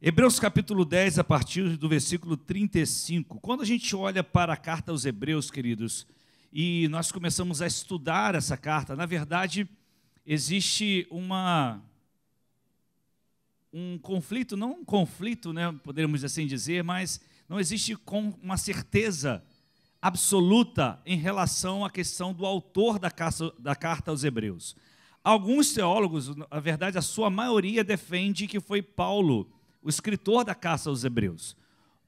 Hebreus capítulo 10, a partir do versículo 35. Quando a gente olha para a carta aos Hebreus, queridos, e nós começamos a estudar essa carta, na verdade, existe um conflito, não um conflito, né, poderíamos assim dizer, mas não existe uma certeza absoluta em relação à questão do autor da carta aos Hebreus. Alguns teólogos, na verdade, a sua maioria defende que foi Paulo, o escritor da carta aos Hebreus.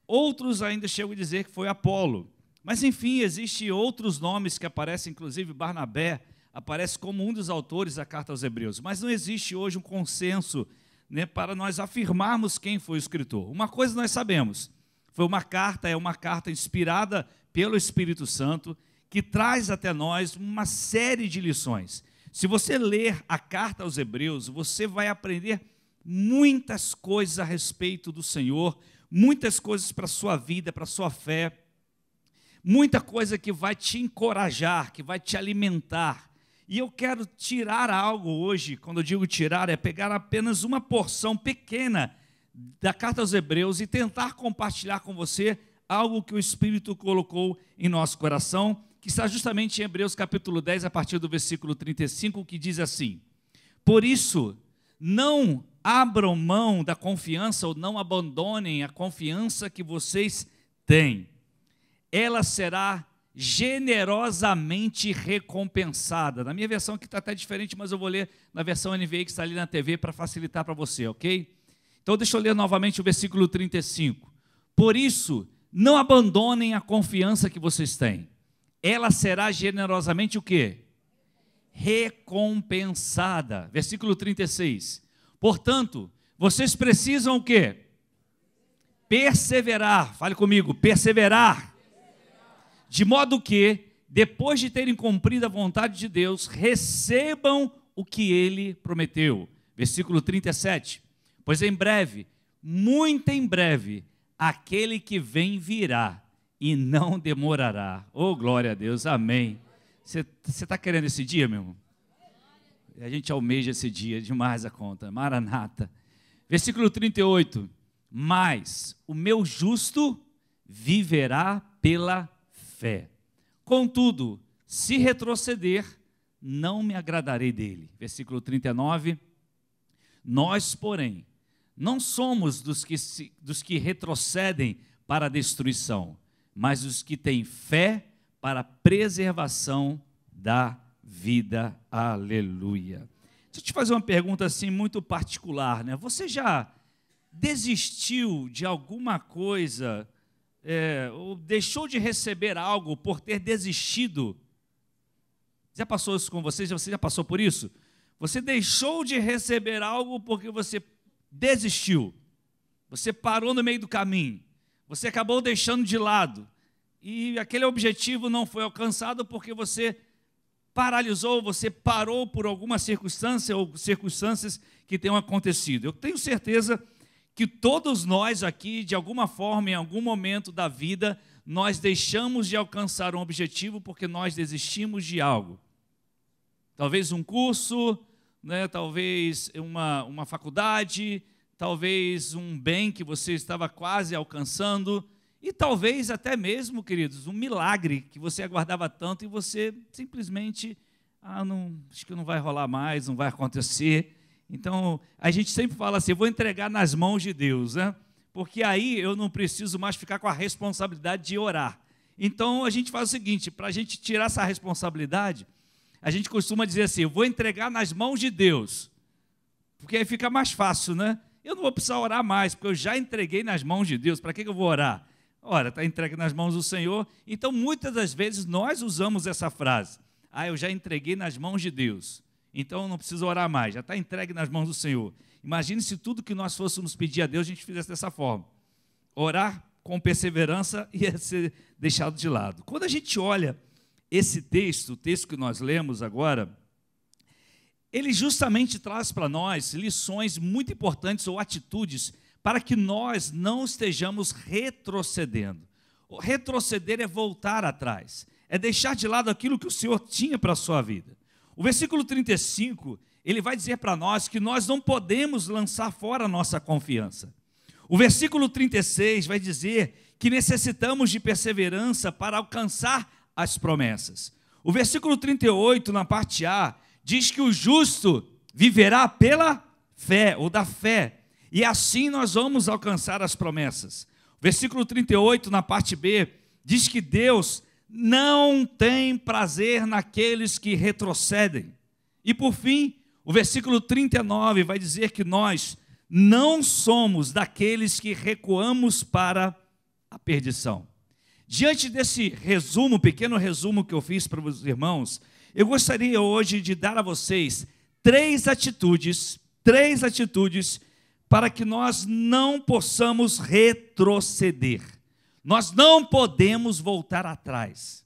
Outros ainda chegam a dizer que foi Apolo. Mas, enfim, existem outros nomes que aparecem, inclusive Barnabé aparece como um dos autores da carta aos Hebreus. Mas não existe hoje um consenso, né, para nós afirmarmos quem foi o escritor. Uma coisa nós sabemos, é uma carta inspirada pelo Espírito Santo, que traz até nós uma série de lições. Se você ler a carta aos Hebreus, você vai aprender muitas coisas a respeito do Senhor, muitas coisas para a sua vida, para a sua fé, muita coisa que vai te encorajar, que vai te alimentar. E eu quero tirar algo hoje, quando eu digo tirar, é pegar apenas uma porção pequena da carta aos Hebreus e tentar compartilhar com você algo que o Espírito colocou em nosso coração, que está justamente em Hebreus capítulo 10, a partir do versículo 35, que diz assim: por isso, não abram mão da confiança ou não abandonem a confiança que vocês têm. Ela será generosamente recompensada. Na minha versão aqui está até diferente, mas eu vou ler na versão NVI que está ali na TV para facilitar para você, ok? Então deixa eu ler novamente o versículo 35. Por isso, não abandonem a confiança que vocês têm. Ela será generosamente o quê? Recompensada. Versículo 36. Portanto, vocês precisam o quê? Perseverar. Fale comigo, perseverar. De modo que, depois de terem cumprido a vontade de Deus, recebam o que Ele prometeu. Versículo 37. Pois em breve, muito em breve, aquele que vem virá e não demorará. Oh, glória a Deus, amém. Você está querendo esse dia, meu irmão? A gente almeja esse dia, demais a conta. Maranata. Versículo 38. Mas o meu justo viverá pela fé. Contudo, se retroceder, não me agradarei dele. Versículo 39. Nós, porém, não somos dos que retrocedem para a destruição, mas os que têm fé para a preservação da vida. Aleluia. Deixa eu te fazer uma pergunta assim muito particular, né? Você já desistiu de alguma coisa, ou deixou de receber algo por ter desistido? Já passou isso com você? Você já passou por isso? Você deixou de receber algo porque você desistiu. Você parou no meio do caminho. Você acabou deixando de lado. E aquele objetivo não foi alcançado porque você paralisou, você parou por alguma circunstância ou circunstâncias que tenham acontecido. Eu tenho certeza que todos nós aqui, de alguma forma, em algum momento da vida, nós deixamos de alcançar um objetivo porque nós desistimos de algo. Talvez um curso, né, talvez uma faculdade, talvez um bem que você estava quase alcançando, e talvez até mesmo, queridos, um milagre que você aguardava tanto e você simplesmente, acho que não vai rolar mais, não vai acontecer. Então, a gente sempre fala assim, eu vou entregar nas mãos de Deus, né? Porque aí eu não preciso mais ficar com a responsabilidade de orar. Então, a gente faz o seguinte, para a gente tirar essa responsabilidade, a gente costuma dizer assim, eu vou entregar nas mãos de Deus, porque aí fica mais fácil, né? Eu não vou precisar orar mais, porque eu já entreguei nas mãos de Deus, para que eu vou orar? Ora, está entregue nas mãos do Senhor. Então, muitas das vezes, nós usamos essa frase, eu já entreguei nas mãos de Deus, então eu não preciso orar mais, já está entregue nas mãos do Senhor. Imagine se tudo que nós fôssemos pedir a Deus, a gente fizesse dessa forma. Orar com perseverança ia ser deixado de lado. Quando a gente olha esse texto, o texto que nós lemos agora, ele justamente traz para nós lições muito importantes ou atitudes para que nós não estejamos retrocedendo. Retroceder é voltar atrás, é deixar de lado aquilo que o Senhor tinha para a sua vida. O versículo 35, ele vai dizer para nós que nós não podemos lançar fora a nossa confiança. O versículo 36 vai dizer que necessitamos de perseverança para alcançar as promessas. O versículo 38, na parte A, diz que o justo viverá pela fé, ou da fé, e assim nós vamos alcançar as promessas. O versículo 38, na parte B, diz que Deus não tem prazer naqueles que retrocedem. E por fim, o versículo 39 vai dizer que nós não somos daqueles que recuamos para a perdição. Diante desse resumo, pequeno resumo que eu fiz para os irmãos, eu gostaria hoje de dar a vocês três atitudes para que nós não possamos retroceder. Nós não podemos voltar atrás.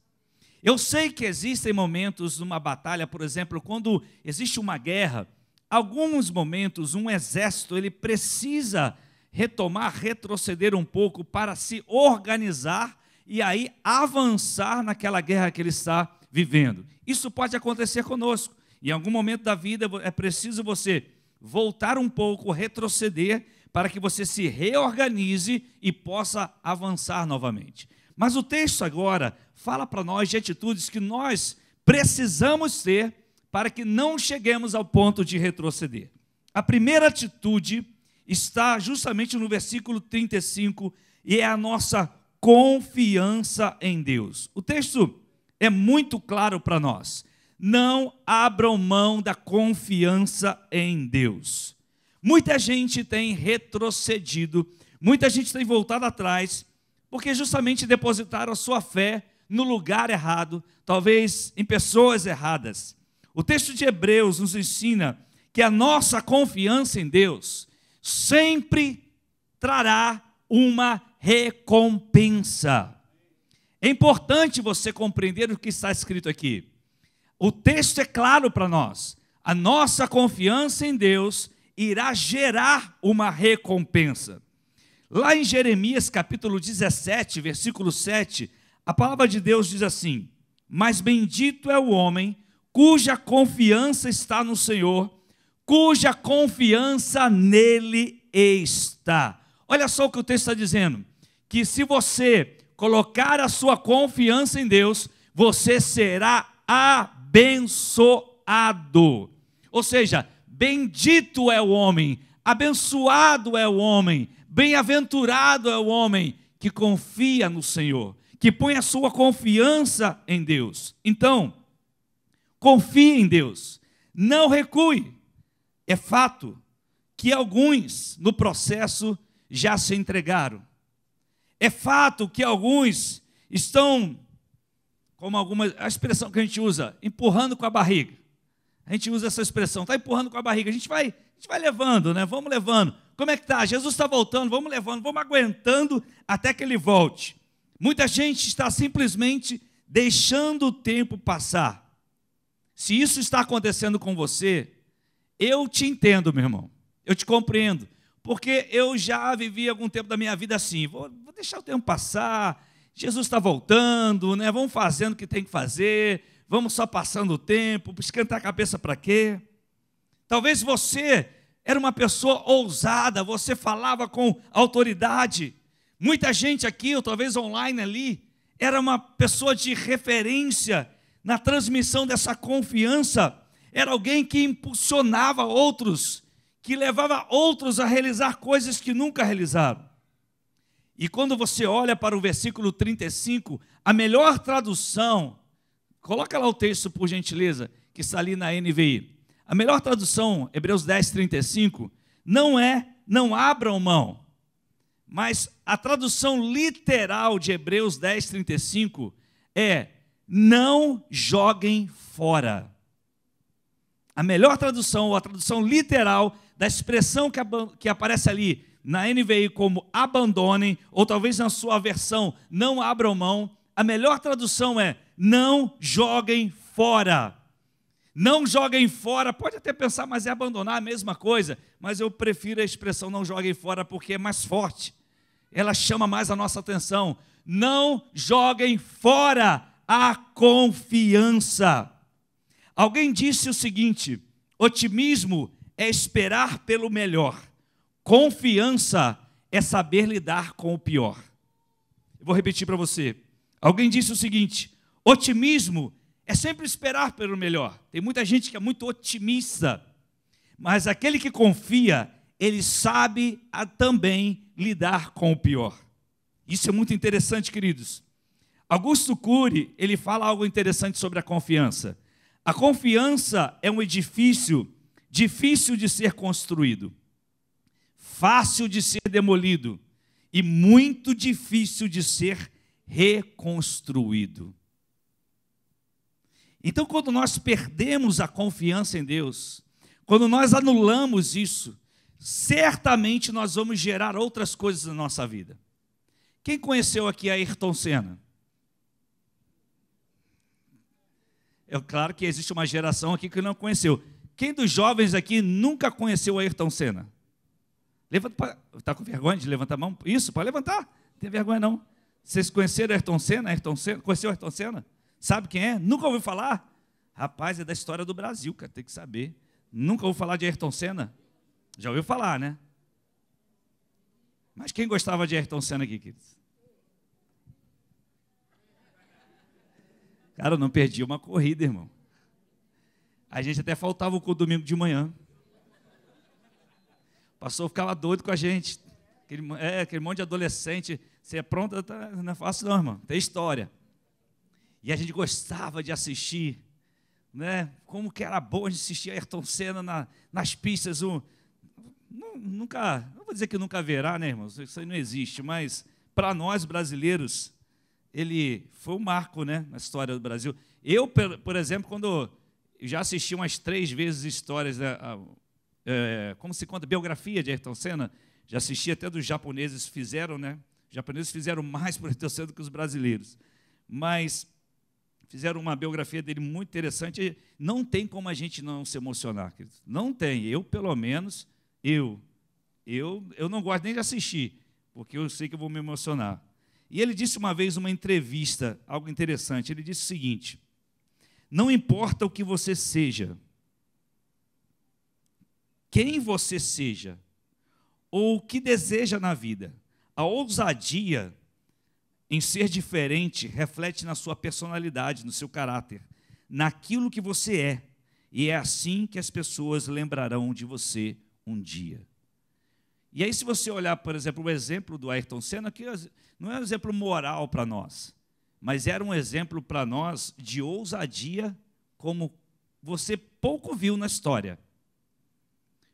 Eu sei que existem momentos numa batalha, por exemplo, quando existe uma guerra, alguns momentos um exército ele precisa retroceder um pouco para se organizar e aí avançar naquela guerra que ele está vivendo. Isso pode acontecer conosco. Em algum momento da vida é preciso você voltar um pouco, retroceder, para que você se reorganize e possa avançar novamente. Mas o texto agora fala para nós de atitudes que nós precisamos ter para que não cheguemos ao ponto de retroceder. A primeira atitude está justamente no versículo 35 e é a nossa confiança em Deus. O texto é muito claro para nós. Não abram mão da confiança em Deus. Muita gente tem retrocedido, muita gente tem voltado atrás, porque justamente depositaram a sua fé no lugar errado, talvez em pessoas erradas. O texto de Hebreus nos ensina que a nossa confiança em Deus sempre trará uma recompensa. É importante você compreender o que está escrito aqui. O texto é claro para nós. A nossa confiança em Deus irá gerar uma recompensa. Lá em Jeremias capítulo 17, versículo 7, a palavra de Deus diz assim: mas bendito é o homem cuja confiança está no Senhor, cuja confiança nele está. Olha só o que o texto está dizendo, que se você colocar a sua confiança em Deus, você será abençoado. Ou seja, bendito é o homem, abençoado é o homem, bem-aventurado é o homem que confia no Senhor, que põe a sua confiança em Deus. Então, confie em Deus, não recue. É fato que alguns no processo já se entregaram. É fato que alguns estão, como a expressão que a gente usa, empurrando com a barriga. A gente usa essa expressão, está empurrando com a barriga. A gente vai levando, né? Vamos levando. Como é que está? Jesus está voltando, vamos levando, vamos aguentando até que ele volte. Muita gente está simplesmente deixando o tempo passar. Se isso está acontecendo com você, eu te entendo, meu irmão. Eu te compreendo. Porque eu já vivi algum tempo da minha vida assim. Vou deixar o tempo passar. Jesus está voltando, né? Vamos fazendo o que tem que fazer. Vamos só passando o tempo. Esquentar a cabeça para quê? Talvez você era uma pessoa ousada. Você falava com autoridade. Muita gente aqui, ou talvez online ali, era uma pessoa de referência na transmissão dessa confiança. Era alguém que impulsionava outros, que levava outros a realizar coisas que nunca realizaram. E quando você olha para o versículo 35, a melhor tradução, coloca lá o texto por gentileza, que está ali na NVI. A melhor tradução, Hebreus 10, 35, não é não abram mão, mas a tradução literal de Hebreus 10, 35 é não joguem fora. A melhor tradução, ou a tradução literal da expressão que aparece ali na NVI como abandonem, ou talvez na sua versão não abram mão, a melhor tradução é não joguem fora. Não joguem fora, pode até pensar, mas é abandonar a mesma coisa, mas eu prefiro a expressão não joguem fora porque é mais forte, ela chama mais a nossa atenção. Não joguem fora a confiança. Alguém disse o seguinte: otimismo é esperar pelo melhor, confiança é saber lidar com o pior. Eu vou repetir para você. Alguém disse o seguinte: otimismo é sempre esperar pelo melhor. Tem muita gente que é muito otimista, mas aquele que confia, ele sabe também lidar com o pior. Isso é muito interessante, queridos. Augusto Cury, ele fala algo interessante sobre a confiança. A confiança é um edifício difícil de ser construído, fácil de ser demolido e muito difícil de ser reconstruído. Então, quando nós perdemos a confiança em Deus, quando nós anulamos isso, certamente nós vamos gerar outras coisas na nossa vida. Quem conheceu aqui a Ayrton Senna? É claro que existe uma geração aqui que não conheceu. Quem dos jovens aqui nunca conheceu a Ayrton Senna? Levanta, está com vergonha de levantar a mão? Isso, pode levantar, não tem vergonha não. Vocês conheceram a Ayrton Senna? Conheceu a Ayrton Senna? Sabe quem é? Nunca ouviu falar? Rapaz, é da história do Brasil, cara, tem que saber. Nunca ouviu falar de Ayrton Senna? Já ouviu falar, né? Mas quem gostava de Ayrton Senna aqui, queridos? Cara, eu não perdi uma corrida, irmão. A gente até faltava o domingo de manhã. O pastor ficava doido com a gente. Aquele monte de adolescente. Você é pronto? Não é fácil não, irmão. Tem história. E a gente gostava de assistir, né? Como que era bom de assistir a Ayrton Senna nas pistas. Nunca, não vou dizer que nunca haverá, né, irmãos? Isso aí não existe, mas para nós brasileiros, ele foi um marco, né, na história do Brasil. Eu, por exemplo, quando eu já assisti umas 3 vezes histórias, como se conta, biografia de Ayrton Senna, já assisti até dos japoneses, fizeram, né? Os japoneses fizeram mais por Ayrton Senna do que os brasileiros. Mas fizeram uma biografia dele muito interessante. Não tem como a gente não se emocionar, queridos. Não tem. Eu, pelo menos, eu não gosto nem de assistir, porque eu sei que eu vou me emocionar. E ele disse uma vez, numa entrevista, algo interessante. Ele disse o seguinte: não importa o que você seja, quem você seja, ou o que deseja na vida, a ousadia em ser diferente reflete na sua personalidade, no seu caráter, naquilo que você é. E é assim que as pessoas lembrarão de você um dia. E aí, se você olhar, por exemplo, o exemplo do Ayrton Senna, que não é um exemplo moral para nós, mas era um exemplo para nós de ousadia, como você pouco viu na história.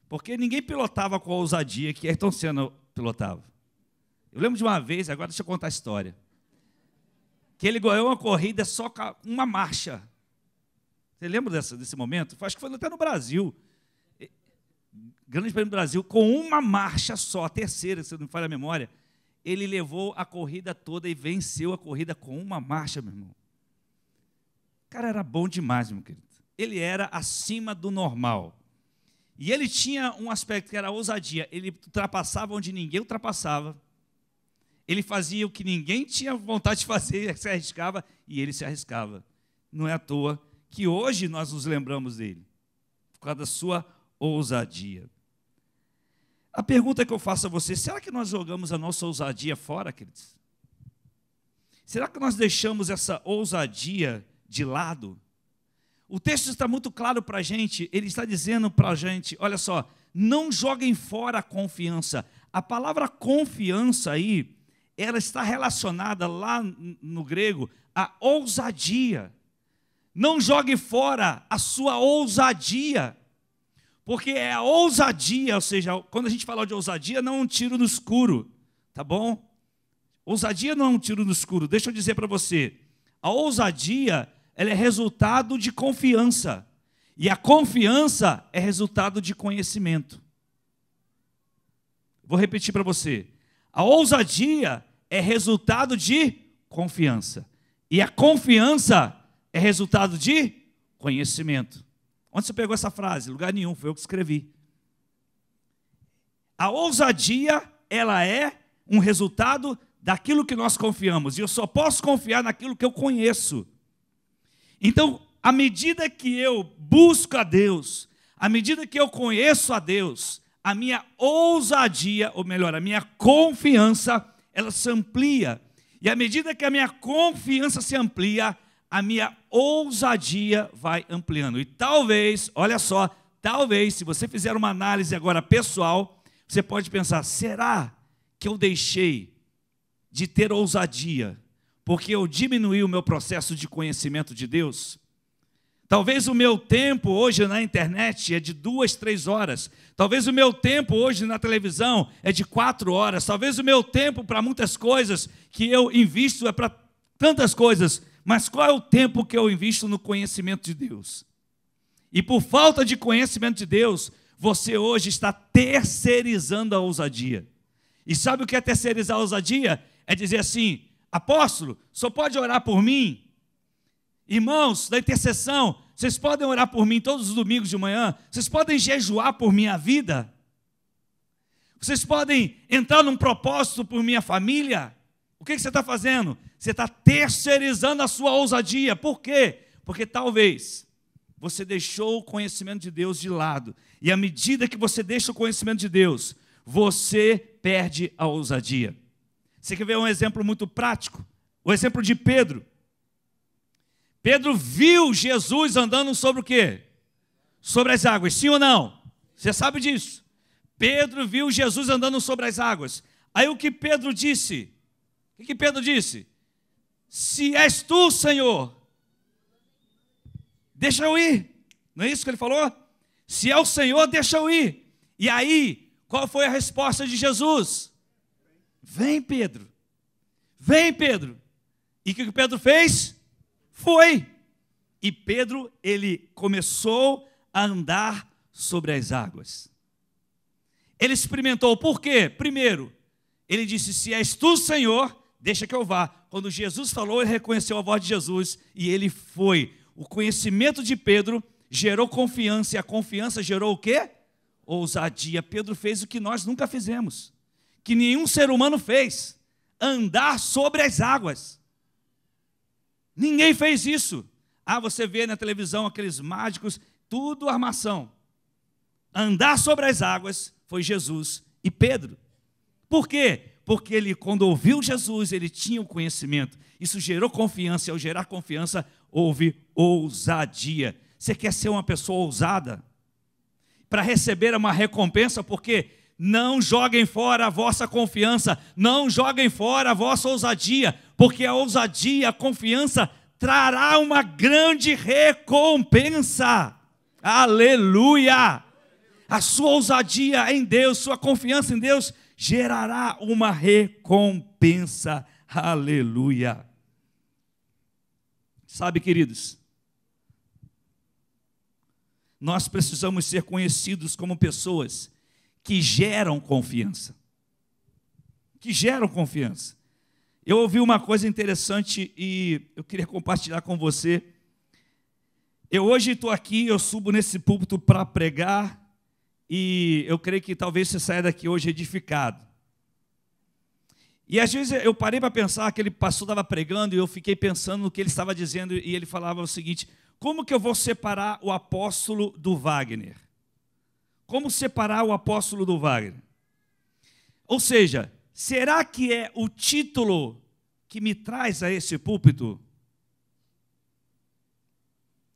Porque ninguém pilotava com a ousadia que Ayrton Senna pilotava. Eu lembro de uma vez, agora deixa eu contar a história, que ele ganhou uma corrida só com uma marcha. Você lembra desse momento? Acho que foi até no Brasil. Grande Prêmio do Brasil, com uma marcha só, a terceira, se não me falha a memória, ele levou a corrida toda e venceu a corrida com uma marcha, meu irmão. O cara era bom demais, meu querido. Ele era acima do normal. E ele tinha um aspecto que era a ousadia. Ele ultrapassava onde ninguém ultrapassava. Ele fazia o que ninguém tinha vontade de fazer, ele se arriscava, e ele se arriscava. Não é à toa que hoje nós nos lembramos dele, por causa da sua ousadia. A pergunta que eu faço a você: será que nós jogamos a nossa ousadia fora, queridos? Será que nós deixamos essa ousadia de lado? O texto está muito claro para a gente, ele está dizendo para a gente, olha só, não joguem fora a confiança. A palavra confiança aí, ela está relacionada lá no grego a ousadia. Não jogue fora a sua ousadia. Porque é a ousadia, ou seja, quando a gente fala de ousadia, não é um tiro no escuro, tá bom? Ousadia não é um tiro no escuro. Deixa eu dizer para você, a ousadia, ela é resultado de confiança. E a confiança é resultado de conhecimento. Vou repetir para você. A ousadia é resultado de confiança. E a confiança é resultado de conhecimento. Onde você pegou essa frase? Lugar nenhum, foi eu que escrevi. A ousadia, ela é um resultado daquilo que nós confiamos. E eu só posso confiar naquilo que eu conheço. Então, à medida que eu busco a Deus, à medida que eu conheço a Deus, a minha ousadia, ou melhor, a minha confiança, ela se amplia. E à medida que a minha confiança se amplia, a minha ousadia vai ampliando. E talvez, olha só, talvez, se você fizer uma análise agora pessoal, você pode pensar, será que eu deixei de ter ousadia porque eu diminuí o meu processo de conhecimento de Deus? Talvez o meu tempo hoje na internet é de 2, 3 horas. Talvez o meu tempo hoje na televisão é de 4 horas. Talvez o meu tempo para muitas coisas que eu invisto é para tantas coisas. Mas qual é o tempo que eu invisto no conhecimento de Deus? E por falta de conhecimento de Deus, você hoje está terceirizando a ousadia. E sabe o que é terceirizar a ousadia? É dizer assim, apóstolo, só pode orar por mim? Irmãos da intercessão, vocês podem orar por mim todos os domingos de manhã? Vocês podem jejuar por minha vida? Vocês podem entrar num propósito por minha família? O que você está fazendo? Você está terceirizando a sua ousadia. Por quê? Porque talvez você deixou o conhecimento de Deus de lado. E à medida que você deixa o conhecimento de Deus, você perde a ousadia. Você quer ver um exemplo muito prático? O exemplo de Pedro. Pedro viu Jesus andando sobre o quê? Sobre as águas, sim ou não? Você sabe disso. Pedro viu Jesus andando sobre as águas. Aí o que Pedro disse? O que Pedro disse? Se és tu, Senhor, deixa eu ir. Não é isso que ele falou? Se é o Senhor, deixa eu ir. E aí, qual foi a resposta de Jesus? Vem, Pedro. Vem, Pedro. E o que Pedro fez? Foi. E Pedro, ele começou a andar sobre as águas. Ele experimentou, por quê? Primeiro, ele disse, se és tu, Senhor, deixa que eu vá. Quando Jesus falou, ele reconheceu a voz de Jesus e ele foi. O conhecimento de Pedro gerou confiança, e a confiança gerou o quê? Ousadia. Pedro fez o que nós nunca fizemos, que nenhum ser humano fez, andar sobre as águas. Ninguém fez isso. Ah, você vê na televisão aqueles mágicos, tudo armação. Andar sobre as águas foi Jesus e Pedro. Por quê? Porque ele, quando ouviu Jesus, ele tinha o conhecimento. Isso gerou confiança, e ao gerar confiança, houve ousadia. Você quer ser uma pessoa ousada? Para receber uma recompensa, porque não joguem fora a vossa confiança, não joguem fora a vossa ousadia, porque a ousadia, a confiança, trará uma grande recompensa. Aleluia! A sua ousadia em Deus, sua confiança em Deus, gerará uma recompensa. Aleluia! Sabe, queridos, nós precisamos ser conhecidos como pessoas que geram confiança. Que geram confiança. Eu ouvi uma coisa interessante e eu queria compartilhar com você. Eu hoje estou aqui, eu subo nesse púlpito para pregar e eu creio que talvez você saia daqui hoje edificado. E às vezes eu parei para pensar, aquele pastor estava pregando e eu fiquei pensando no que ele estava dizendo e ele falava o seguinte, como que eu vou separar o apóstolo do Wagner? Como separar o apóstolo do Wagner? Ou seja, será que é o título que me traz a esse púlpito?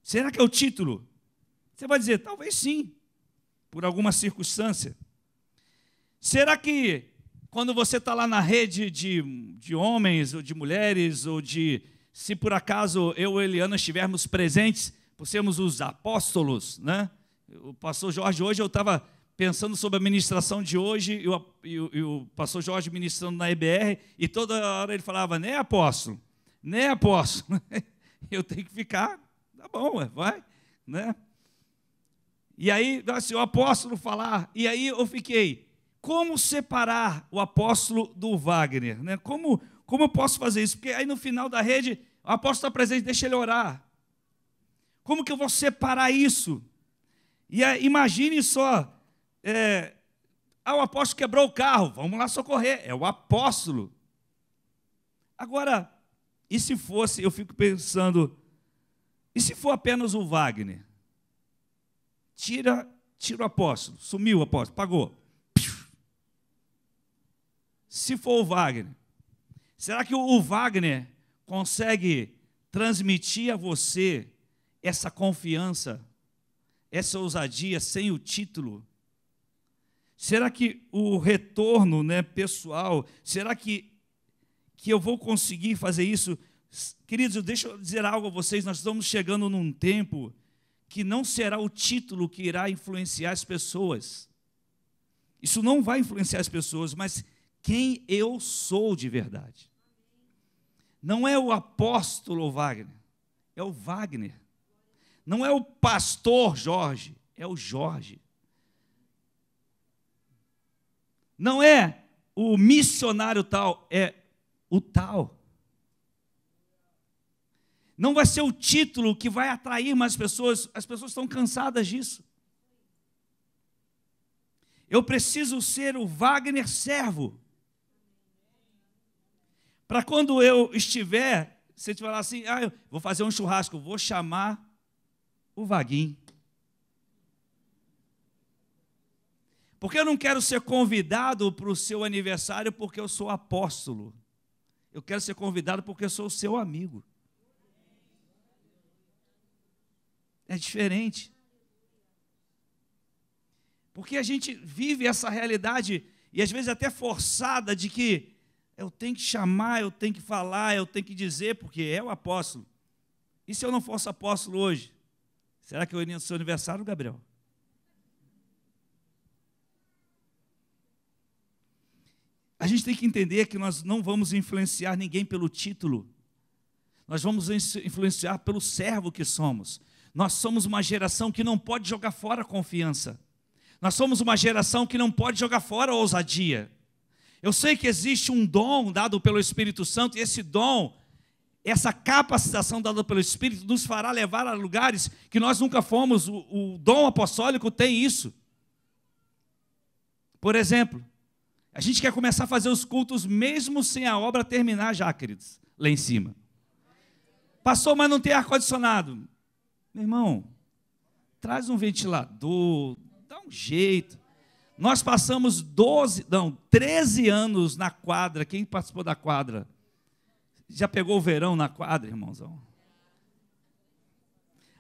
Será que é o título? Você vai dizer, talvez sim, por alguma circunstância. Será que quando você está lá na rede de homens ou de mulheres, ou de, se por acaso eu e Eliana estivermos presentes, por sermos os apóstolos, né? O pastor Jorge, hoje eu estava pensando sobre a ministração de hoje, e o pastor Jorge ministrando na EBR, e toda hora ele falava, né, apóstolo? Né, apóstolo? Eu tenho que ficar, tá bom, vai, né? E aí, se o apóstolo falar, e aí eu fiquei, como separar o apóstolo do Wagner? Né? Como eu posso fazer isso? Porque aí no final da rede, o apóstolo está presente, deixa ele orar. Como que eu vou separar isso? E aí, imagine só, o apóstolo quebrou o carro, vamos lá socorrer, é o apóstolo. Agora, e se fosse, eu fico pensando, e se for apenas o Wagner? Tira Tira o apóstolo, sumiu o apóstolo, pagou. Se for o Wagner, será que o Wagner consegue transmitir a você essa confiança, essa ousadia sem o título? Será que o retorno, pessoal, será que eu vou conseguir fazer isso? Queridos, deixa eu dizer algo a vocês, nós estamos chegando num tempo que não será o título que irá influenciar as pessoas. Isso não vai influenciar as pessoas, mas quem eu sou de verdade. Não é o apóstolo Wagner, é o Wagner. Não é o pastor Jorge, é o Jorge. Não é o missionário tal, é o tal. Não vai ser o título que vai atrair mais pessoas, as pessoas estão cansadas disso. Eu preciso ser o Wagner servo. Para quando eu estiver, você te falar assim, eu vou fazer um churrasco, vou chamar o Vaguinho. Porque eu não quero ser convidado para o seu aniversário porque eu sou apóstolo. Eu quero ser convidado porque eu sou o seu amigo. É diferente. Porque a gente vive essa realidade, e às vezes até forçada, de que eu tenho que chamar, eu tenho que falar, eu tenho que dizer, porque é o apóstolo. E se eu não fosse apóstolo hoje? Será que eu iria no seu aniversário, Gabriel? A gente tem que entender que nós não vamos influenciar ninguém pelo título. Nós vamos influenciar pelo servo que somos. Nós somos uma geração que não pode jogar fora a confiança. Nós somos uma geração que não pode jogar fora a ousadia. Eu sei que existe um dom dado pelo Espírito Santo, e esse dom, essa capacitação dada pelo Espírito, nos fará levar a lugares que nós nunca fomos. O dom apostólico tem isso. Por exemplo, a gente quer começar a fazer os cultos mesmo sem a obra terminar já, queridos, lá em cima. Passou, mas não tem ar-condicionado. Meu irmão, traz um ventilador, dá um jeito. Nós passamos 13 anos na quadra. Quem participou da quadra? Já pegou o verão na quadra, irmãozão?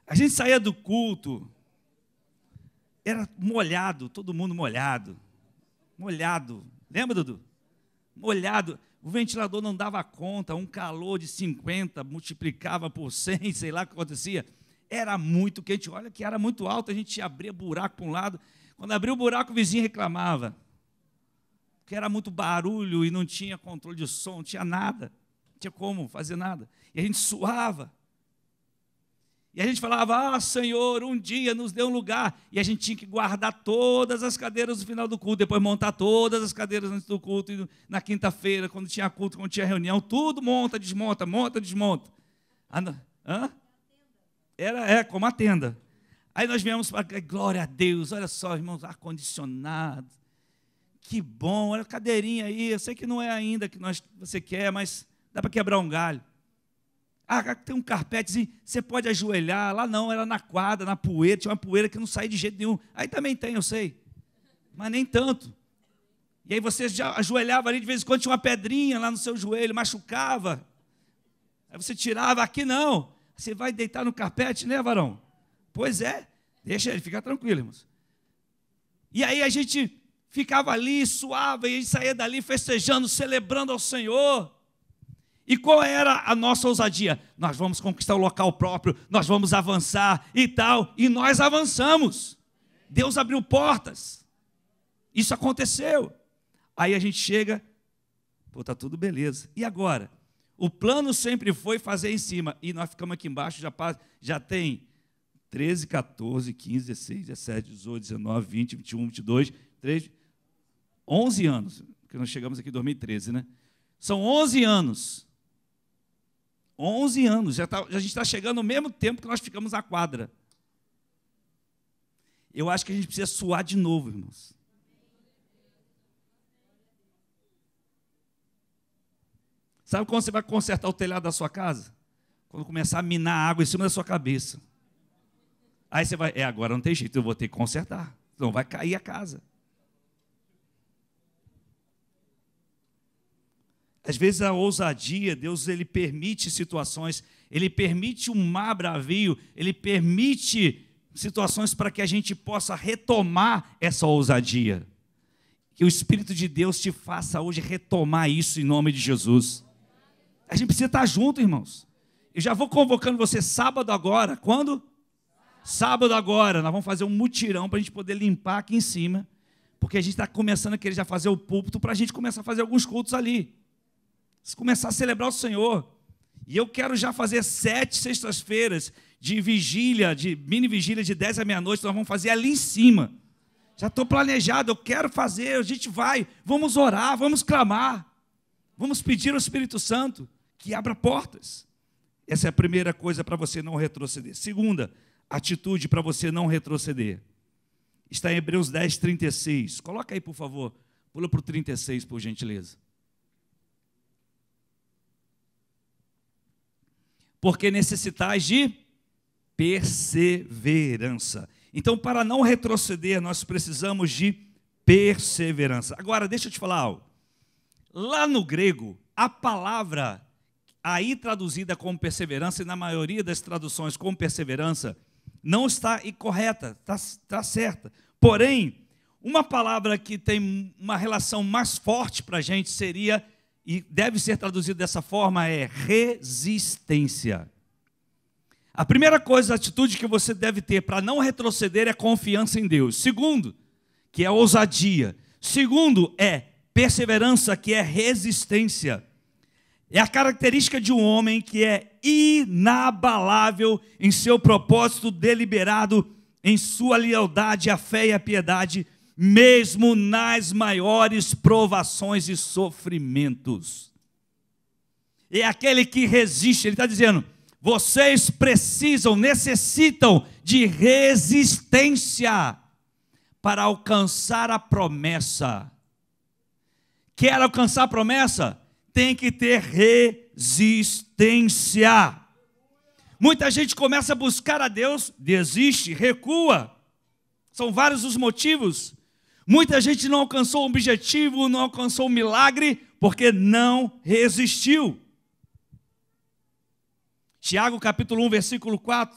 A gente saía do culto, era molhado, todo mundo molhado. Molhado. Lembra, Dudu? Molhado. O ventilador não dava conta, um calor de 50, multiplicava por 100, sei lá o que acontecia. Era muito quente, olha que era muito alto, a gente abria buraco para um lado. Quando abriu o buraco, o vizinho reclamava. Porque era muito barulho e não tinha controle de som, não tinha nada. Não tinha como fazer nada. E a gente suava. E a gente falava, Senhor, um dia nos dê um lugar. E a gente tinha que guardar todas as cadeiras no final do culto, depois montar todas as cadeiras antes do culto, e na quinta-feira, quando tinha culto, quando tinha reunião, tudo monta, desmonta, monta, desmonta. Hã? Era como a tenda. Aí nós viemos para, glória a Deus, olha só, irmãos, ar-condicionado, que bom, olha a cadeirinha aí, eu sei que não é ainda que você quer, mas dá para quebrar um galho. Tem um carpetezinho, você pode ajoelhar, lá não, era na quadra, na poeira, tinha uma poeira que não saía de jeito nenhum. Aí também tem, eu sei, mas nem tanto. E aí você já ajoelhava ali, de vez em quando tinha uma pedrinha lá no seu joelho, machucava. Aí você tirava, aqui não. Você vai deitar no carpete, né, varão? Pois é, deixa ele, fica tranquilo, irmãos. E aí a gente ficava ali, suava, e a gente saía dali festejando, celebrando ao Senhor. E qual era a nossa ousadia? Nós vamos conquistar o local próprio, nós vamos avançar e tal. E nós avançamos. Deus abriu portas. Isso aconteceu. Aí a gente chega, está tudo beleza. E agora? O plano sempre foi fazer em cima. E nós ficamos aqui embaixo, já tem 13, 14, 15, 16, 17, 18, 19, 20, 21, 22, 3, 11 anos. Porque nós chegamos aqui em 2013, né? São 11 anos. 11 anos. A gente está chegando no mesmo tempo que nós ficamos na quadra. Eu acho que a gente precisa suar de novo, irmãos. Sabe quando você vai consertar o telhado da sua casa? Quando começar a minar água em cima da sua cabeça. Aí você vai, agora não tem jeito, eu vou ter que consertar. senão vai cair a casa. Às vezes a ousadia, Deus ele permite situações, ele permite um mar bravio, ele permite situações para que a gente possa retomar essa ousadia. Que o Espírito de Deus te faça hoje retomar isso em nome de Jesus. A gente precisa estar junto, irmãos. Eu já vou convocando você sábado agora. Quando? Sábado agora. Nós vamos fazer um mutirão para a gente poder limpar aqui em cima. Porque a gente está começando a querer já fazer o púlpito para a gente começar a fazer alguns cultos ali. Começar a celebrar o Senhor. E eu quero já fazer 7 sextas-feiras de vigília, de mini vigília de 10 à meia-noite. Nós vamos fazer ali em cima. Já estou planejado, eu quero fazer, a gente vai. Vamos orar, vamos clamar. Vamos pedir ao Espírito Santo que abra portas. Essa é a primeira coisa para você não retroceder. Segunda atitude para você não retroceder. Está em Hebreus 10, 36. Coloca aí, por favor. Pula para o 36, por gentileza. Porque necessitais de perseverança. Então, para não retroceder, nós precisamos de perseverança. Agora, deixa eu te falar algo. Lá no grego, a palavra aí traduzida como perseverança, e na maioria das traduções como perseverança, não está incorreta, está certa. Porém, uma palavra que tem uma relação mais forte para a gente seria, e deve ser traduzida dessa forma, é resistência. A primeira coisa, a atitude que você deve ter para não retroceder é confiança em Deus. Segundo, que é ousadia. Segundo, é perseverança, que é resistência. É a característica de um homem que é inabalável em seu propósito deliberado, em sua lealdade à fé e à piedade, mesmo nas maiores provações e sofrimentos. É aquele que resiste. Ele está dizendo: vocês necessitam de resistência para alcançar a promessa. Quer alcançar a promessa? Tem que ter resistência. Muita gente começa a buscar a Deus, desiste, recua. São vários os motivos. Muita gente não alcançou o objetivo, não alcançou o milagre, porque não resistiu. Tiago capítulo 1, versículo 4,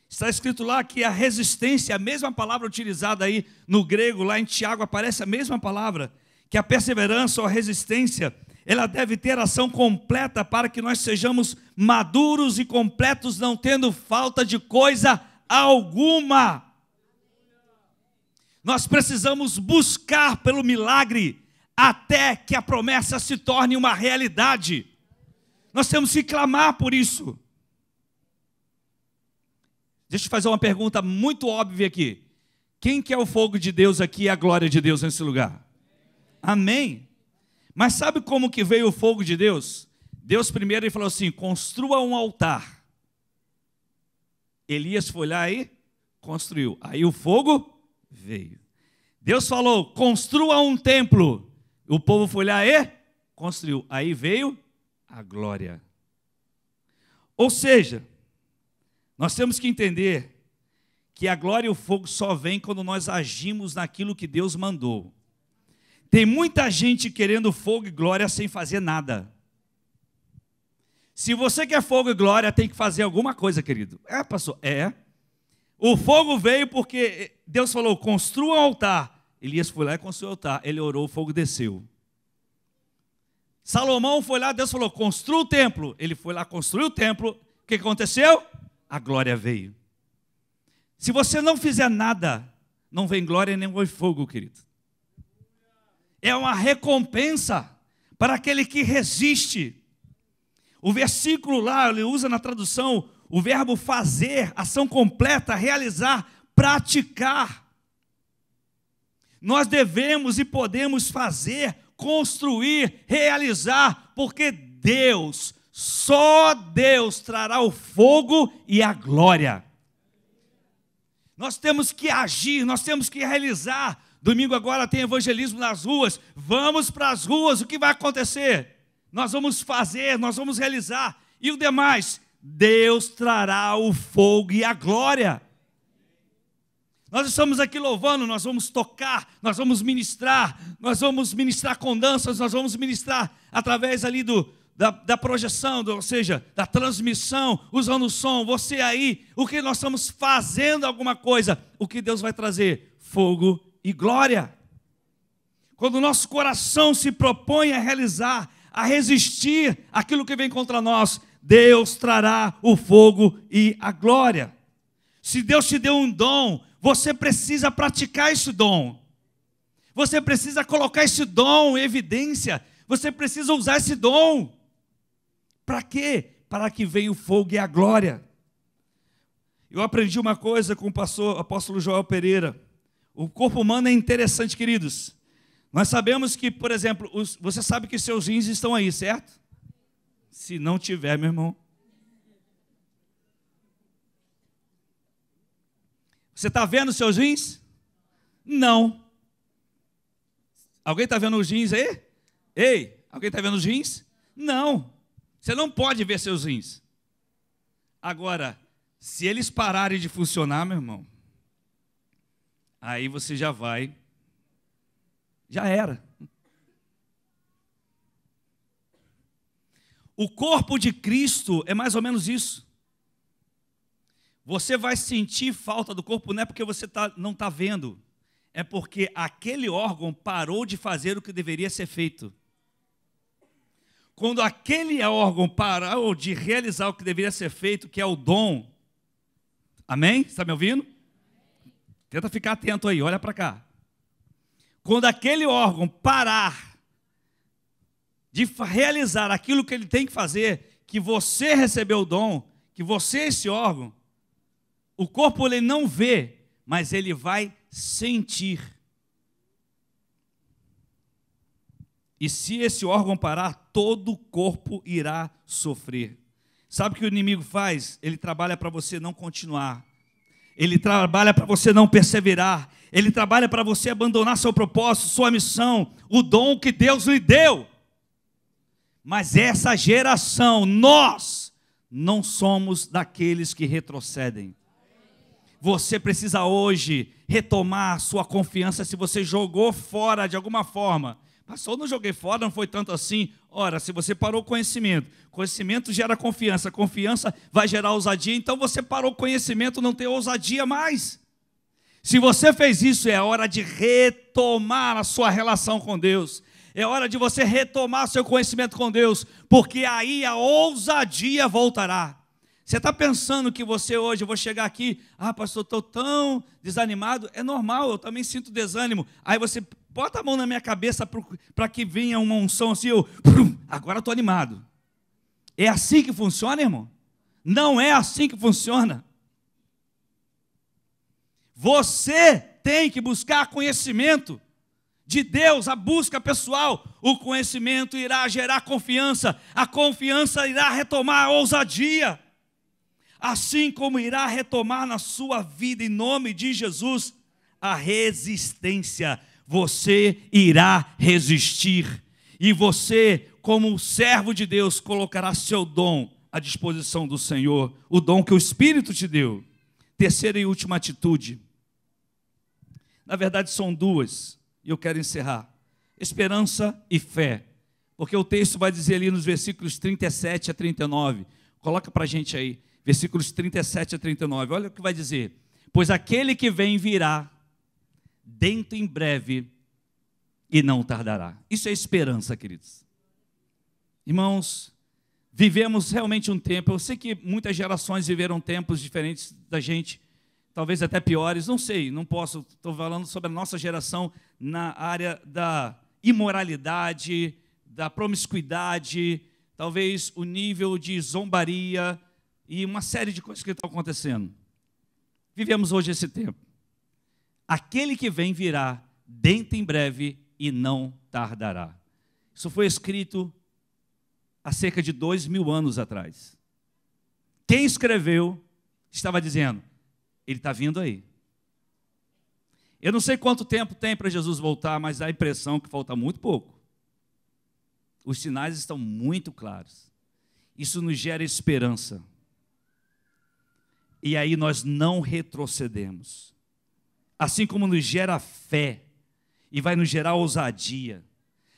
está escrito lá que a resistência, a mesma palavra utilizada aí no grego, lá em Tiago aparece a mesma palavra, que a perseverança ou a resistência, ela deve ter ação completa para que nós sejamos maduros e completos, não tendo falta de coisa alguma. Nós precisamos buscar pelo milagre até que a promessa se torne uma realidade. Nós temos que clamar por isso. Deixa eu fazer uma pergunta muito óbvia aqui. Quem quer o fogo de Deus aqui e a glória de Deus nesse lugar? Amém? Mas sabe como que veio o fogo de Deus? Deus primeiro ele falou assim: construa um altar. Elias foi lá e construiu. Aí o fogo veio. Deus falou: construa um templo. O povo foi lá e construiu. Aí veio a glória. Ou seja, nós temos que entender que a glória e o fogo só vêm quando nós agimos naquilo que Deus mandou. Tem muita gente querendo fogo e glória sem fazer nada. Se você quer fogo e glória, tem que fazer alguma coisa, querido. É, pastor? É. O fogo veio porque Deus falou: construa um altar. Elias foi lá e construiu o altar. Ele orou, o fogo desceu. Salomão foi lá, Deus falou: construa o templo. Ele foi lá, construiu o templo. O que aconteceu? A glória veio. Se você não fizer nada, não vem glória nem vem fogo, querido. É uma recompensa para aquele que resiste. O versículo lá, ele usa na tradução o verbo fazer, ação completa, realizar, praticar. Nós devemos e podemos fazer, construir, realizar, porque Deus, só Deus trará o fogo e a glória. Nós temos que agir, nós temos que realizar. Domingo agora tem evangelismo nas ruas. Vamos para as ruas, o que vai acontecer? Nós vamos fazer, nós vamos realizar. E o demais? Deus trará o fogo e a glória. Nós estamos aqui louvando, nós vamos tocar, nós vamos ministrar com danças, nós vamos ministrar através ali da projeção, ou seja, da transmissão, usando o som. Você aí, o que nós estamos fazendo alguma coisa, o que Deus vai trazer? Fogo e glória. Quando o nosso coração se propõe a realizar, a resistir aquilo que vem contra nós, Deus trará o fogo e a glória. Se Deus te deu um dom, você precisa praticar esse dom. Você precisa colocar esse dom em evidência. Você precisa usar esse dom. Para quê? Para que venha o fogo e a glória. Eu aprendi uma coisa com o apóstolo Joel Pereira. O corpo humano é interessante, queridos. Nós sabemos que, por exemplo, você sabe que seus rins estão aí, certo? Se não tiver, meu irmão. Você está vendo seus rins? Não. Alguém está vendo os rins aí? Ei, alguém está vendo os rins? Não. Você não pode ver seus rins. Agora, se eles pararem de funcionar, meu irmão, aí você já era. O corpo de Cristo é mais ou menos isso. Você vai sentir falta do corpo, não é porque você não está vendo, é porque aquele órgão parou de fazer o que deveria ser feito. Quando aquele órgão parou de realizar o que deveria ser feito, que é o dom, amém? Está me ouvindo? Tenta ficar atento aí, olha para cá. Quando aquele órgão parar de realizar aquilo que ele tem que fazer, que você recebeu o dom, que você é esse órgão, o corpo ele não vê, mas ele vai sentir. E se esse órgão parar, todo o corpo irá sofrer. Sabe o que o inimigo faz? Ele trabalha para você não continuar. Ele trabalha para você não perseverar. Ele trabalha para você abandonar seu propósito, sua missão, o dom que Deus lhe deu. Mas essa geração, nós não somos daqueles que retrocedem. Você precisa hoje retomar sua confiança se você jogou fora de alguma forma. Pastor, não joguei fora, não foi tanto assim. Ora, se você parou o conhecimento gera confiança, confiança vai gerar ousadia, então você parou o conhecimento, não tem ousadia mais. Se você fez isso, é hora de retomar a sua relação com Deus. É hora de você retomar seu conhecimento com Deus, porque aí a ousadia voltará. Você está pensando que você hoje, eu vou chegar aqui, pastor, estou tão desanimado, é normal, eu também sinto desânimo. Aí você bota a mão na minha cabeça para que venha uma unção assim, agora estou animado. É assim que funciona, irmão? Não é assim que funciona. Você tem que buscar conhecimento de Deus, a busca pessoal. O conhecimento irá gerar confiança, a confiança irá retomar a ousadia. Assim como irá retomar na sua vida, em nome de Jesus, a resistência. Você irá resistir. E você, como servo de Deus, colocará seu dom à disposição do Senhor. O dom que o Espírito te deu. Terceira e última atitude. Na verdade são duas, e eu quero encerrar. Esperança e fé. Porque o texto vai dizer ali nos versículos 37 a 39. Coloca para a gente aí. Versículos 37 a 39, olha o que vai dizer. Pois aquele que vem virá, dentro em breve, e não tardará. Isso é esperança, queridos. Irmãos, vivemos realmente um tempo, eu sei que muitas gerações viveram tempos diferentes da gente, talvez até piores, não sei, não posso, estou falando sobre a nossa geração na área da imoralidade, da promiscuidade, talvez o nível de zombaria, e uma série de coisas que estão acontecendo. Vivemos hoje esse tempo. Aquele que vem virá, dentro em breve, e não tardará. Isso foi escrito há cerca de 2000 anos atrás. Quem escreveu estava dizendo, ele está vindo aí. Eu não sei quanto tempo tem para Jesus voltar, mas dá a impressão que falta muito pouco. Os sinais estão muito claros. Isso nos gera esperança. E aí nós não retrocedemos. assim como nos gera fé e vai nos gerar ousadia.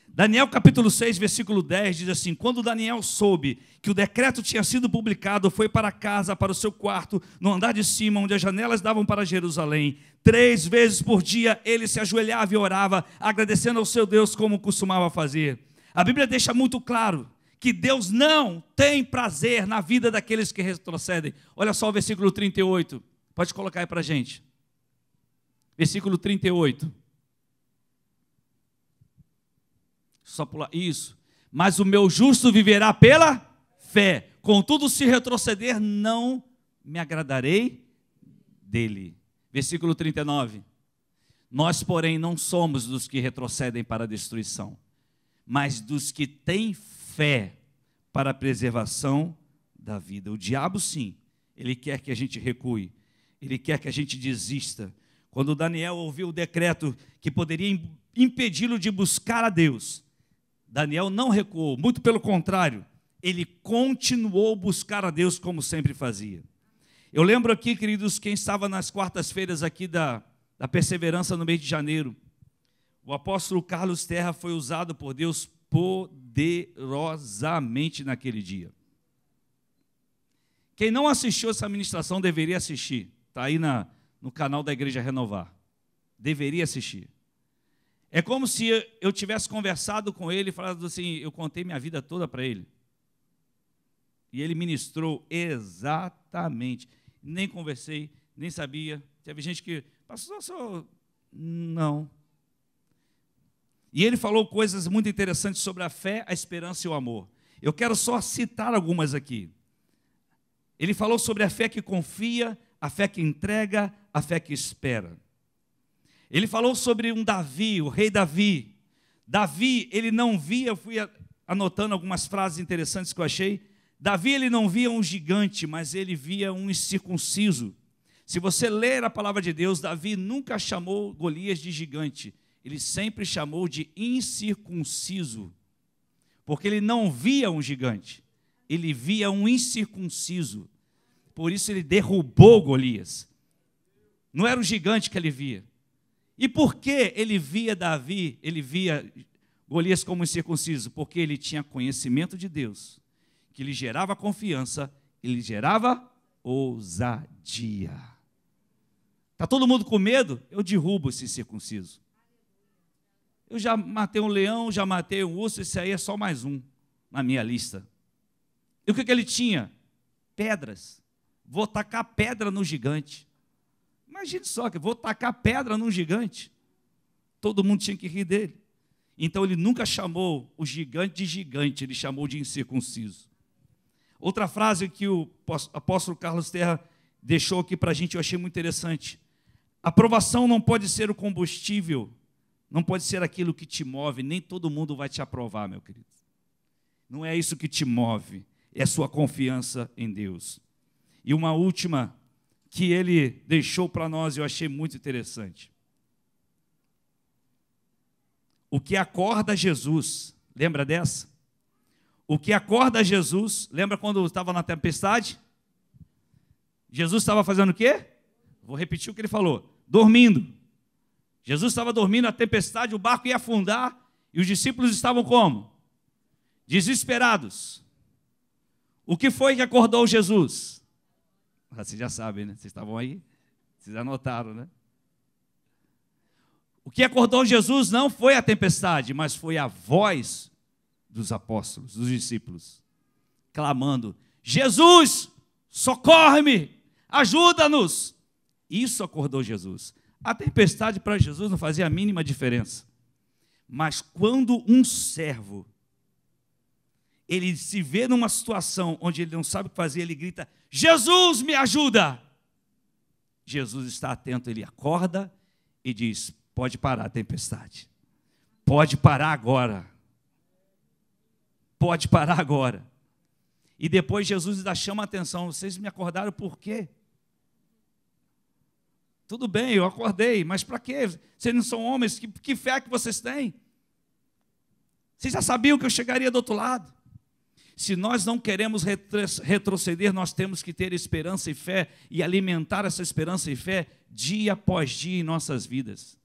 Daniel capítulo 6, versículo 10 diz assim: quando Daniel soube que o decreto tinha sido publicado, foi para casa, para o seu quarto, no andar de cima, onde as janelas davam para Jerusalém. 3 vezes por dia ele se ajoelhava e orava, agradecendo ao seu Deus como costumava fazer. A Bíblia deixa muito claro que Deus não tem prazer na vida daqueles que retrocedem. Olha só o versículo 38, pode colocar aí para a gente. Versículo 38. Só pular, isso. Mas o meu justo viverá pela fé. Contudo, se retroceder, não me agradarei dele. Versículo 39. Nós, porém, não somos dos que retrocedem para a destruição, mas dos que têm fé para a preservação da vida. O diabo, sim, ele quer que a gente recue, ele quer que a gente desista. Quando Daniel ouviu o decreto que poderia impedi-lo de buscar a Deus, Daniel não recuou, muito pelo contrário, ele continuou a buscar a Deus como sempre fazia. Eu lembro aqui, queridos, quem estava nas quartas-feiras aqui da Perseverança no mês de janeiro, o apóstolo Carlos Terra foi usado por Deus poderosamente naquele dia. Quem não assistiu essa ministração deveria assistir, está aí no canal da Igreja Renovar, deveria assistir. É como se eu tivesse conversado com ele e falado assim, eu contei minha vida toda para ele. E ele ministrou exatamente. Nem conversei, nem sabia. Teve gente que, pastor, não. E ele falou coisas muito interessantes sobre a fé, a esperança e o amor. Eu quero só citar algumas aqui. Ele falou sobre a fé que confia, a fé que entrega, a fé que espera. Ele falou sobre um Davi, o rei Davi. Davi, ele não via, eu fui anotando algumas frases interessantes que eu achei. Davi, ele não via um gigante, mas ele via um incircunciso. Se você ler a palavra de Deus, Davi nunca chamou Golias de gigante. Ele sempre chamou de incircunciso. Porque ele não via um gigante, ele via um incircunciso. Por isso ele derrubou Golias. Não era um gigante que ele via. E por que ele via Golias como incircunciso? Porque ele tinha conhecimento de Deus, que lhe gerava confiança, ele gerava ousadia. Está todo mundo com medo? Eu derrubo esse incircunciso. Eu já matei um leão, já matei um urso, esse aí é só mais um na minha lista. E o que ele tinha? Pedras. Vou tacar pedra no gigante. Imagine só, que vou tacar pedra num gigante. Todo mundo tinha que rir dele. Então ele nunca chamou o gigante de gigante, ele chamou de incircunciso. Outra frase que o apóstolo Carlos Terra deixou aqui para a gente, eu achei muito interessante. A aprovação não pode ser o combustível, não pode ser aquilo que te move, nem todo mundo vai te aprovar, meu querido. Não é isso que te move, é a sua confiança em Deus. E uma última que ele deixou para nós, eu achei muito interessante. O que acorda Jesus, lembra dessa? O que acorda Jesus, lembra quando estava na tempestade? Jesus estava fazendo o quê? Vou repetir o que ele falou, dormindo. Jesus estava dormindo, a tempestade, o barco ia afundar, e os discípulos estavam como? Desesperados. O que foi que acordou Jesus? Vocês já sabem, né? Vocês estavam aí? Vocês anotaram, né? O que acordou Jesus não foi a tempestade, mas foi a voz dos apóstolos, dos discípulos, clamando: Jesus, socorre-me, ajuda-nos. Isso acordou Jesus. A tempestade para Jesus não fazia a mínima diferença. Mas quando um servo, ele se vê numa situação onde ele não sabe o que fazer, ele grita: Jesus, me ajuda! Jesus está atento, ele acorda e diz: pode parar a tempestade. Pode parar agora. Pode parar agora. E depois Jesus ainda chama a atenção: vocês me acordaram por quê? Tudo bem, eu acordei, mas para quê? Vocês não são homens, que fé que vocês têm? Vocês já sabiam que eu chegaria do outro lado. Se nós não queremos retroceder, nós temos que ter esperança e fé e alimentar essa esperança e fé dia após dia em nossas vidas.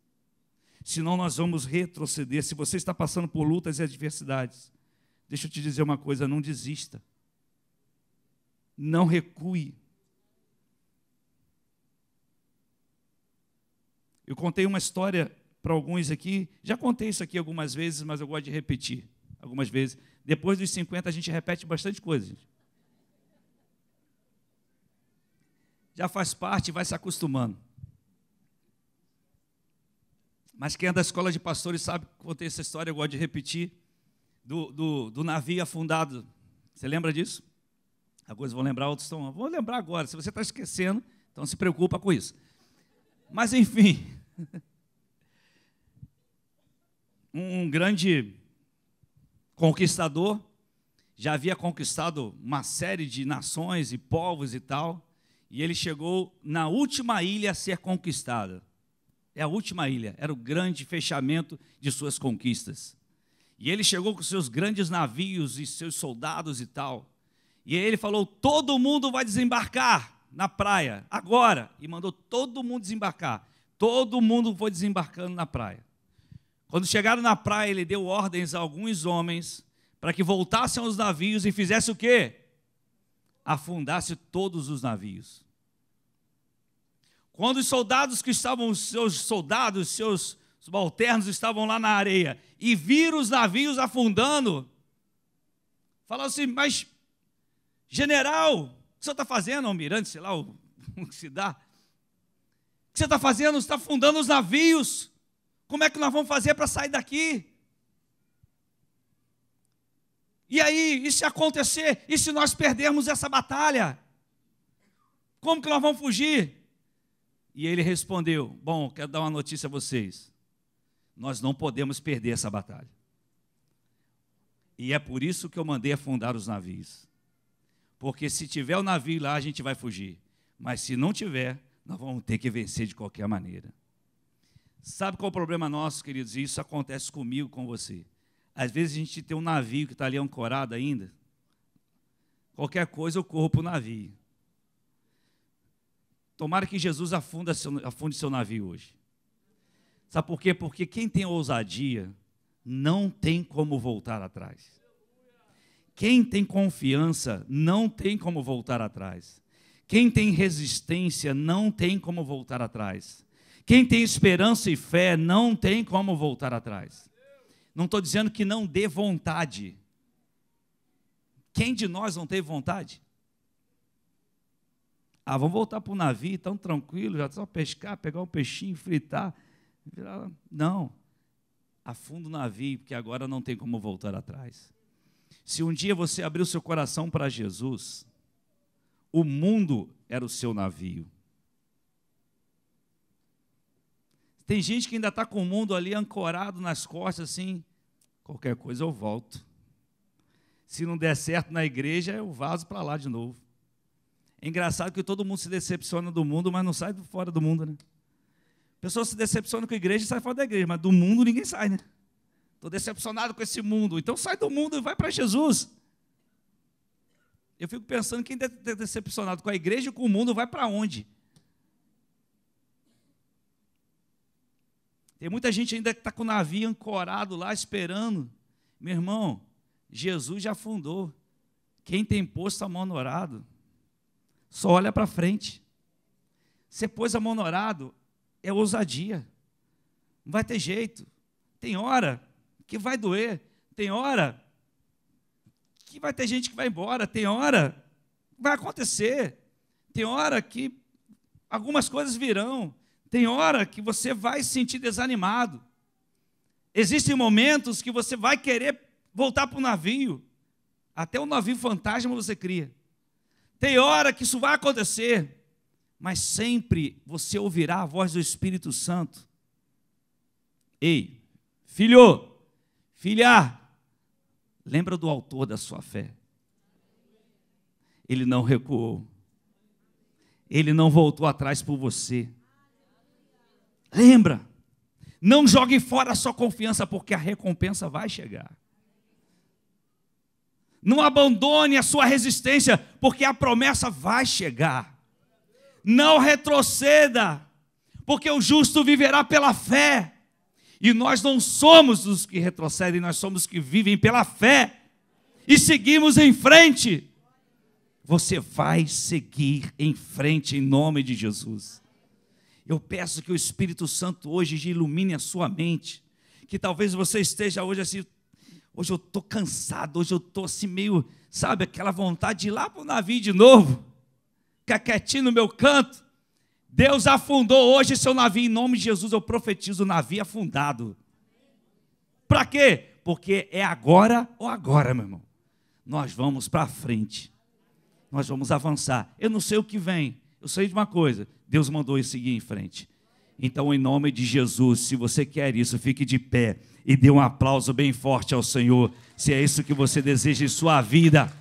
Senão nós vamos retroceder. Se você está passando por lutas e adversidades, deixa eu te dizer uma coisa, não desista. Não recue. Eu contei uma história para alguns aqui, já contei isso aqui algumas vezes, mas eu gosto de repetir algumas vezes. Depois dos 50 a gente repete bastante coisa. Já faz parte e vai se acostumando. Mas quem é da escola de pastores sabe que contei essa história, eu gosto de repetir, do navio afundado. Você lembra disso? Alguns vão lembrar, outros estão... Vou lembrar agora, se você está esquecendo, então se preocupa com isso. Mas enfim, um grande conquistador, já havia conquistado uma série de nações e povos e tal, e ele chegou na última ilha a ser conquistada. É a última ilha, era o grande fechamento de suas conquistas. E ele chegou com seus grandes navios e seus soldados e tal, e aí ele falou, todo mundo vai desembarcar na praia, agora, e mandou todo mundo desembarcar. Todo mundo foi desembarcando na praia. Quando chegaram na praia, ele deu ordens a alguns homens para que voltassem aos navios e fizessem o quê? Afundasse todos os navios. Quando os soldados que estavam, seus soldados, seus subalternos estavam lá na areia e viram os navios afundando, falaram assim, mas general, o que você está fazendo, almirante, sei lá, o que se dá? O que você está fazendo? Você está afundando os navios. Como é que nós vamos fazer para sair daqui? E aí, e se acontecer? E se nós perdermos essa batalha? Como que nós vamos fugir? E ele respondeu, bom, quero dar uma notícia a vocês. Nós não podemos perder essa batalha. E é por isso que eu mandei afundar os navios. Porque se tiver o navio lá, a gente vai fugir. Mas se não tiver, nós vamos ter que vencer de qualquer maneira. Sabe qual é o problema nosso, queridos? E isso acontece comigo, com você. Às vezes a gente tem um navio que está ali ancorado ainda. Qualquer coisa eu corro para o navio. Tomara que Jesus afunde seu navio hoje. Sabe por quê? Porque quem tem ousadia não tem como voltar atrás. Quem tem confiança não tem como voltar atrás. Quem tem resistência não tem como voltar atrás. Quem tem esperança e fé não tem como voltar atrás. Não estou dizendo que não dê vontade. Quem de nós não teve vontade? Ah, vamos voltar para o navio, tão tranquilo, já só pescar, pegar um peixinho, fritar. Não. Afunda o navio, porque agora não tem como voltar atrás. Se um dia você abrir o seu coração para Jesus, o mundo era o seu navio. Tem gente que ainda está com o mundo ali ancorado nas costas, assim, qualquer coisa eu volto. Se não der certo na igreja, eu vazo para lá de novo. É engraçado que todo mundo se decepciona do mundo, mas não sai fora do mundo, né? A pessoa se decepciona com a igreja e sai fora da igreja, mas do mundo ninguém sai, né? Estou decepcionado com esse mundo, então sai do mundo e vai para Jesus. Eu fico pensando, quem está decepcionado com a igreja e com o mundo vai para onde? Tem muita gente ainda que está com o navio ancorado lá, esperando. Meu irmão, Jesus já afundou. Quem tem posto a mão no arado, só olha para frente. Você pôs a mão no arado, é ousadia. Não vai ter jeito. Tem hora que vai doer. Tem hora que vai ter gente que vai embora. Tem hora que vai acontecer. Tem hora que algumas coisas virão. Tem hora que você vai se sentir desanimado. Existem momentos que você vai querer voltar para o navio. Até o navio fantasma você cria. Tem hora que isso vai acontecer. Mas sempre você ouvirá a voz do Espírito Santo. Ei, filho, filha, lembra do autor da sua fé. Ele não recuou. Ele não voltou atrás por você. Lembra, não jogue fora a sua confiança, porque a recompensa vai chegar. Não abandone a sua resistência, porque a promessa vai chegar. Não retroceda, porque o justo viverá pela fé. E nós não somos os que retrocedem, nós somos os que vivem pela fé. E seguimos em frente. Você vai seguir em frente em nome de Jesus. Eu peço que o Espírito Santo hoje ilumine a sua mente. Que talvez você esteja hoje assim, hoje eu estou cansado, hoje eu estou assim meio, sabe, aquela vontade de ir lá para o navio de novo. Ficar quietinho no meu canto. Deus afundou hoje seu navio, em nome de Jesus eu profetizo o navio afundado. Para quê? Porque é agora ou agora, meu irmão. Nós vamos para frente. Nós vamos avançar. Eu não sei o que vem. Eu sei de uma coisa. Deus mandou eu seguir em frente. Então, em nome de Jesus, se você quer isso, fique de pé e dê um aplauso bem forte ao Senhor. Se é isso que você deseja em sua vida.